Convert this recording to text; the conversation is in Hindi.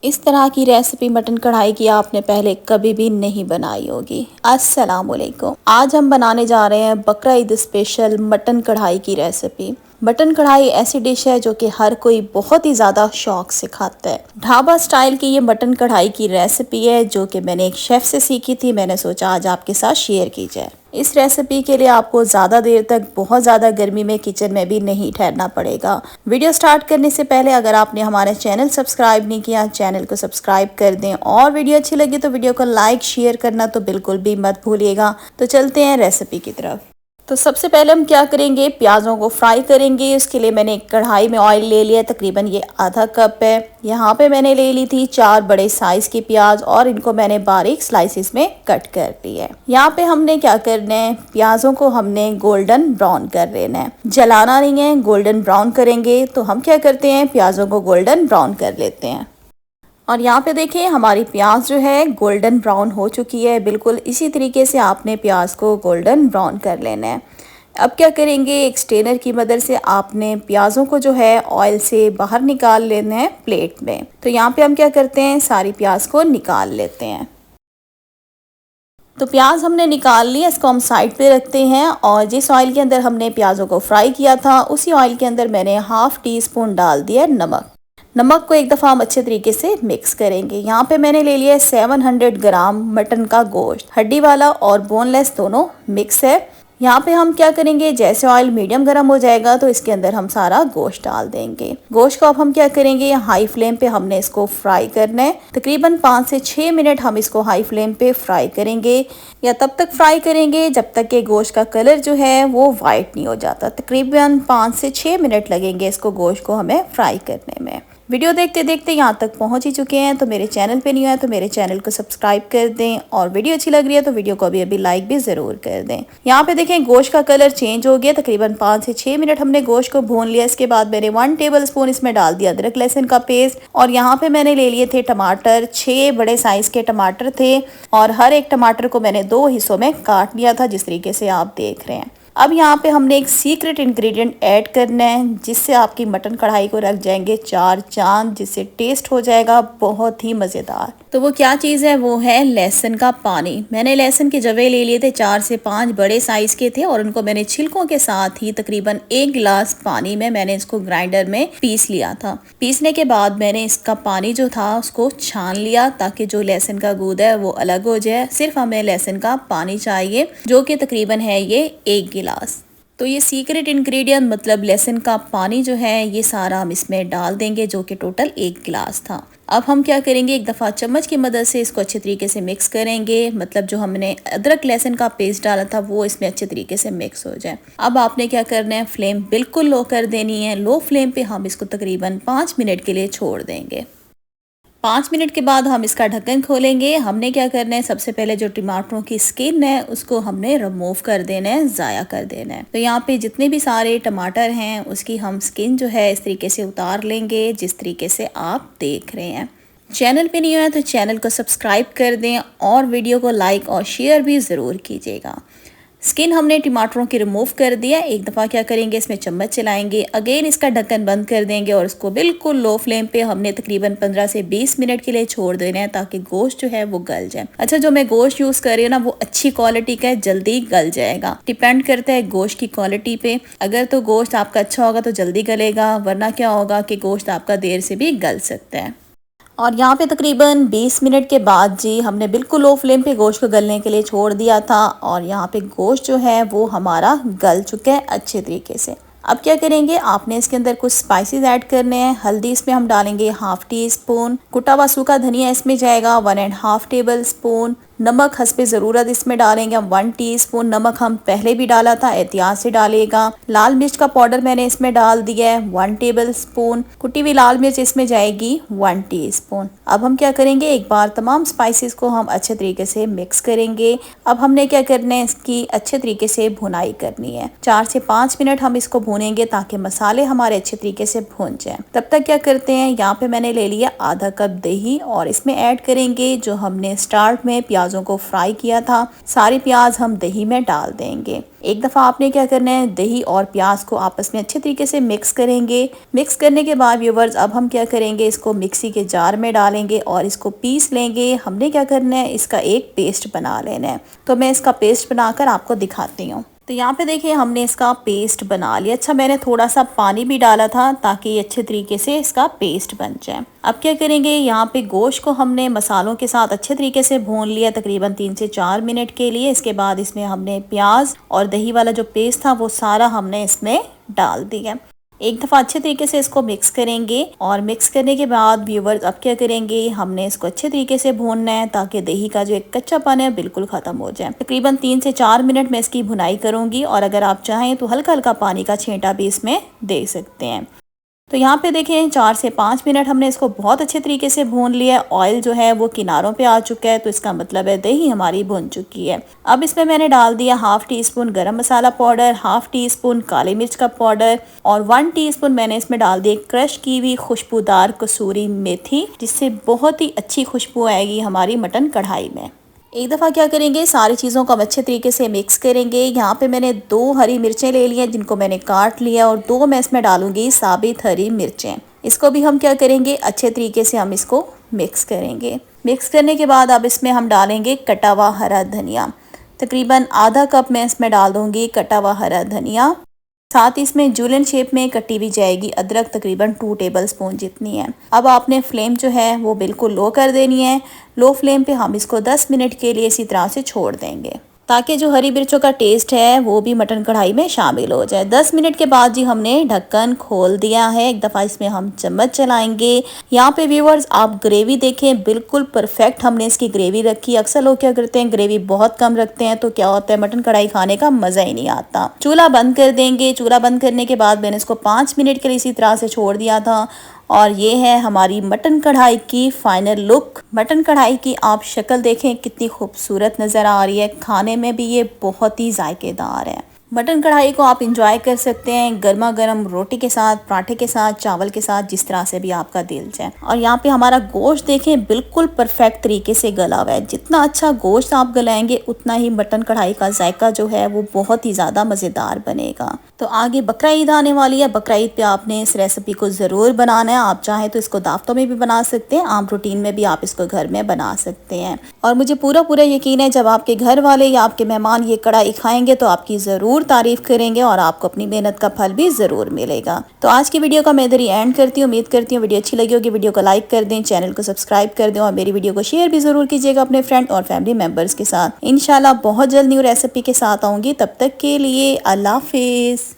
इस तरह की रेसिपी मटन कढ़ाई की आपने पहले कभी भी नहीं बनाई होगी। अस्सलाम वालेकुम। आज हम बनाने जा रहे हैं बकरा ईद स्पेशल मटन कढ़ाई की रेसिपी। मटन कढ़ाई ऐसी डिश है जो कि हर कोई बहुत ही ज़्यादा शौक से खाता है। ढाबा स्टाइल की ये मटन कढ़ाई की रेसिपी है जो कि मैंने एक शेफ़ से सीखी थी। मैंने सोचा आज आपके साथ शेयर की जाए। इस रेसिपी के लिए आपको ज़्यादा देर तक बहुत ज़्यादा गर्मी में किचन में भी नहीं ठहरना पड़ेगा। वीडियो स्टार्ट करने से पहले अगर आपने हमारा चैनल सब्सक्राइब नहीं किया, चैनल को सब्सक्राइब कर दें और वीडियो अच्छी लगी तो वीडियो को लाइक शेयर करना तो बिल्कुल भी मत भूलिएगा। तो चलते हैं रेसिपी की तरफ। तो सबसे पहले हम क्या करेंगे, प्याज़ों को फ्राई करेंगे। उसके लिए मैंने एक कढ़ाई में ऑयल ले लिया, तकरीबन ये आधा कप है। यहाँ पे मैंने ले ली थी 4 बड़े साइज़ की प्याज और इनको मैंने बारीक स्लाइसिस में कट कर दिया है। यहाँ पे हमने क्या करना है, प्याज़ों को हमने गोल्डन ब्राउन कर लेना है, जलाना नहीं है, गोल्डन ब्राउन करेंगे। तो हम क्या करते हैं, प्याज़ों को गोल्डन ब्राउन कर लेते हैं। और यहाँ पे देखिए हमारी प्याज जो है गोल्डन ब्राउन हो चुकी है। बिल्कुल इसी तरीके से आपने प्याज को गोल्डन ब्राउन कर लेना है। अब क्या करेंगे, एक स्ट्रेनर की मदद से आपने प्याज़ों को जो है ऑयल से बाहर निकाल लेना है प्लेट में। तो यहाँ पे हम क्या करते हैं, सारी प्याज को निकाल लेते हैं। तो प्याज हमने निकाल लिया, इसको हम साइड पे रखते हैं। और जिस ऑयल के अंदर हमने प्याज़ों को फ्राई किया था उसी ऑयल के अंदर मैंने ½ टीस्पून डाल दिया नमक। नमक को एक दफ़ा हम अच्छे तरीके से मिक्स करेंगे। यहाँ पे मैंने ले लिया है 700 ग्राम मटन का गोश्त, हड्डी वाला और बोनलेस दोनों मिक्स है। यहाँ पे हम क्या करेंगे, जैसे ऑयल मीडियम गर्म हो जाएगा तो इसके अंदर हम सारा गोश्त डाल देंगे। गोश्त को अब हम क्या करेंगे, हाई फ्लेम पे हमने इसको फ्राई करना है। तकरीबन 5 से 6 मिनट हम इसको हाई फ्लेम पे फ्राई करेंगे, या तब तक फ्राई करेंगे जब तक कि गोश्त का कलर जो है वो वाइट नहीं हो जाता। तकरीबन 5 से 6 मिनट लगेंगे इसको गोश्त को हमें फ्राई करने में। वीडियो देखते देखते यहाँ तक पहुँच ही चुके हैं, तो मेरे चैनल पे नहीं है तो मेरे चैनल को सब्सक्राइब कर दें, और वीडियो अच्छी लग रही है तो वीडियो को अभी लाइक भी ज़रूर कर दें। यहाँ पे देखें गोश्त का कलर चेंज हो गया। तकरीबन 5 से 6 मिनट हमने गोश्त को भून लिया। इसके बाद मैंने 1 टेबल स्पून इसमें डाल दिया अदरक लहसुन का पेस्ट। और यहाँ पे मैंने ले लिए थे टमाटर, 6 बड़े साइज़ के टमाटर थे, और हर एक टमाटर को मैंने 2 हिस्सों में काट लिया था, जिस तरीके से आप देख रहे हैं। अब यहाँ पे हमने एक सीक्रेट इंग्रेडिएंट ऐड करना है, जिससे आपकी मटन कढ़ाई को रख जाएंगे 4 चांद, जिससे टेस्ट हो जाएगा बहुत ही मज़ेदार। तो वो क्या चीज़ है, वो है लहसुन का पानी। मैंने लहसुन के जवे ले लिए थे, 4 से 5 बड़े साइज़ के थे, और उनको मैंने छिलकों के साथ ही तकरीबन 1 गिलास पानी में मैंने इसको ग्राइंडर में पीस लिया था। पीसने के बाद मैंने इसका पानी जो था उसको छान लिया, ताकि जो लहसुन का गूद है वो अलग हो जाए। सिर्फ हमें लहसुन का पानी चाहिए, जो कि तकरीबन है ये 1 गिलास। तो ये सीक्रेट इंग्रेडिएंट मतलब लहसुन का पानी जो है ये सारा हम इसमें डाल देंगे, जो कि टोटल 1 गिलास था। अब हम क्या करेंगे, एक दफ़ा चम्मच की मदद से इसको अच्छे तरीके से मिक्स करेंगे। मतलब जो हमने अदरक लहसुन का पेस्ट डाला था वो इसमें अच्छे तरीके से मिक्स हो जाए। अब आपने क्या करना है, फ्लेम बिल्कुल लो कर देनी है। लो फ्लेम पे हम इसको तकरीबन 5 मिनट के लिए छोड़ देंगे। 5 मिनट के बाद हम इसका ढक्कन खोलेंगे। हमने क्या करना है, सबसे पहले जो टमाटरों की स्किन है उसको हमने रिमूव कर देना है, ज़ाया कर देना है। तो यहाँ पे जितने भी सारे टमाटर हैं उसकी हम स्किन जो है इस तरीके से उतार लेंगे, जिस तरीके से आप देख रहे हैं। चैनल पे नहीं है तो चैनल को सब्सक्राइब कर दें, और वीडियो को लाइक और शेयर भी ज़रूर कीजिएगा। स्किन हमने टमाटरों की रिमूव कर दिया। एक दफ़ा क्या करेंगे, इसमें चम्मच चलाएंगे, अगेन इसका ढक्कन बंद कर देंगे, और इसको बिल्कुल लो फ्लेम पे हमने तकरीबन 15 से 20 मिनट के लिए छोड़ देना है, ताकि गोश्त जो है वो गल जाए। अच्छा, जो मैं गोश्त यूज़ कर रही हूँ ना वो अच्छी क्वालिटी का है, जल्दी गल जाएगा। डिपेंड करता है गोश्त की क्वालिटी पे। अगर तो गोश्त आपका अच्छा होगा तो जल्दी गलेगा, वरना क्या होगा कि गोश्त आपका देर से भी गल सकता है। और यहाँ पे तकरीबन 20 मिनट के बाद जी हमने बिल्कुल लो फ्लेम पे गोश्त को गलने के लिए छोड़ दिया था, और यहाँ पे गोश्त जो है वो हमारा गल चुका है अच्छे तरीके से। अब क्या करेंगे, आपने इसके अंदर कुछ स्पाइसेस ऐड करने हैं। हल्दी इसमें हम डालेंगे ½ टीस्पून, कुटा हुआ सूखा धनिया इसमें जाएगा 1½ टेबल स्पून। नमक हस्बे ज़रूरत इसमें डालेंगे हम 1 टीस्पून। नमक हम पहले भी डाला था, एहतियात से डालेगा। लाल मिर्च का पाउडर मैंने इसमें डाल दिया है 1 टेबल स्पून। कुटी हुई लाल मिर्च इसमें जाएगी 1 टीस्पून। अब हम क्या करेंगे, एक बार तमाम स्पाइसेस को हम अच्छे तरीके से मिक्स करेंगे। अब हमने क्या करना है, इसकी अच्छे तरीके से भुनाई करनी है। 4 से 5 मिनट हम इसको भूनेंगे ताकि मसाले हमारे अच्छे तरीके से भून जाएं। तब तक क्या करते हैं, यहाँ पे मैंने ले लिया आधा कप दही, और इसमें ऐड करेंगे जो हमने स्टार्ट में प्याज प्याजों को फ्राई किया था, सारे प्याज हम दही में डाल देंगे। एक दफ़ा आपने क्या करना है, दही और प्याज को आपस में अच्छे तरीके से मिक्स करेंगे। मिक्स करने के बाद व्यूवर्स अब हम क्या करेंगे, इसको मिक्सी के जार में डालेंगे और इसको पीस लेंगे। हमने क्या करना है, इसका एक पेस्ट बना लेना है। तो मैं इसका पेस्ट बनाकर आपको दिखाती हूँ। तो यहाँ पे देखिए हमने इसका पेस्ट बना लिया। अच्छा, मैंने थोड़ा सा पानी भी डाला था ताकि ये अच्छे तरीके से इसका पेस्ट बन जाए। अब क्या करेंगे, यहाँ पे गोश्त को हमने मसालों के साथ अच्छे तरीके से भून लिया तकरीबन 3 से 4 मिनट के लिए। इसके बाद इसमें हमने प्याज और दही वाला जो पेस्ट था वो सारा हमने इसमें डाल दिया। एक दफ़ा अच्छे तरीके से इसको मिक्स करेंगे और मिक्स करने के बाद व्यूवर्स अब क्या करेंगे, हमने इसको अच्छे तरीके से भूनना है ताकि दही का जो एक कच्चापन है बिल्कुल ख़त्म हो जाए। तकरीबन 3 से 4 मिनट में इसकी भुनाई करूँगी और अगर आप चाहें तो हल्का हल्का पानी का छींटा भी इसमें दे सकते हैं। तो यहाँ पे देखें 4 से 5 मिनट हमने इसको बहुत अच्छे तरीके से भून लिया है। ऑयल जो है वो किनारों पे आ चुका है, तो इसका मतलब है दही हमारी भुन चुकी है। अब इसमें मैंने डाल दिया हाफ़ टी स्पून गरम मसाला पाउडर, हाफ़ टी स्पून काली मिर्च का पाउडर और 1 टीस्पून मैंने इसमें डाल दी क्रश की हुई खुशबूदार कसूरी मेथी, जिससे बहुत ही अच्छी खुशबू आएगी हमारी मटन कढ़ाई में। एक दफ़ा क्या करेंगे, सारी चीज़ों को हम अच्छे तरीके से मिक्स करेंगे। यहाँ पे मैंने 2 हरी मिर्चें ले ली हैं जिनको मैंने काट लिया और 2 मैं इसमें डालूंगी साबित हरी मिर्चें। इसको भी हम क्या करेंगे, अच्छे तरीके से हम इसको मिक्स करेंगे। मिक्स करने के बाद अब इसमें हम डालेंगे कटा हुआ हरा धनिया। तकरीबन आधा कप मैं इसमें डाल दूँगी कटा हुआ हरा धनिया। साथ ही इसमें जुलियन शेप में कटी हुई जाएगी अदरक, तकरीबन 2 टेबलस्पून जितनी है। अब आपने फ्लेम जो है वो बिल्कुल लो कर देनी है। लो फ्लेम पे हम इसको 10 मिनट के लिए इसी तरह से छोड़ देंगे ताकि जो हरी मिर्चों का टेस्ट है वो भी मटन कढ़ाई में शामिल हो जाए। 10 मिनट के बाद जी हमने ढक्कन खोल दिया है। एक दफ़ा इसमें हम चम्मच चलाएंगे। यहाँ पे व्यूवर्स आप ग्रेवी देखें, बिल्कुल परफेक्ट हमने इसकी ग्रेवी रखी। अक्सर लोग क्या करते हैं, ग्रेवी बहुत कम रखते हैं तो क्या होता है, मटन कढ़ाई खाने का मज़ा ही नहीं आता। चूल्हा बंद कर देंगे। चूल्हा बंद करने के बाद मैंने इसको 5 मिनट के लिए इसी तरह से छोड़ दिया था और ये है हमारी मटन कढ़ाई की फाइनल लुक। मटन कढ़ाई की आप शक्ल देखें कितनी खूबसूरत नज़र आ रही है, खाने में भी ये बहुत ही जायकेदार है। मटन कढ़ाई को आप इंजॉय कर सकते हैं गर्मा गर्म रोटी के साथ, पराठे के साथ, चावल के साथ, जिस तरह से भी आपका दिल चाहे। और यहाँ पे हमारा गोश्त देखें बिल्कुल परफेक्ट तरीके से गला हुआ है। जितना अच्छा गोश्त आप गलाएंगे उतना ही मटन कढ़ाई का जायका जो है वो बहुत ही ज़्यादा मज़ेदार बनेगा। तो आगे बकरा ईद आने वाली है। बकरा ईद पे आपने इस रेसिपी को ज़रूर बनाना है। आप चाहें तो इसको दावतों में भी बना सकते हैं, आम रूटीन में भी आप इसको घर में बना सकते हैं। और मुझे पूरा यकीन है जब आपके घर वाले या आपके मेहमान ये कढ़ाई खाएंगे तो आपकी ज़रूर तारीफ करेंगे और आपको अपनी मेहनत का फल भी ज़रूर मिलेगा। तो आज की वीडियो का मैं इधर ही एंड करती हूँ। उम्मीद करती हूँ वीडियो अच्छी लगी होगी। वीडियो को लाइक कर दें, चैनल को सब्सक्राइब कर दें और मेरी वीडियो को शेयर भी ज़रूर कीजिएगा अपने फ्रेंड और फैमिली मेम्बर्स के साथ। इंशाल्लाह बहुत जल्द न्यू रेसिपी के साथ आऊँगी। तब तक के लिए अल्लाह हाफिज़।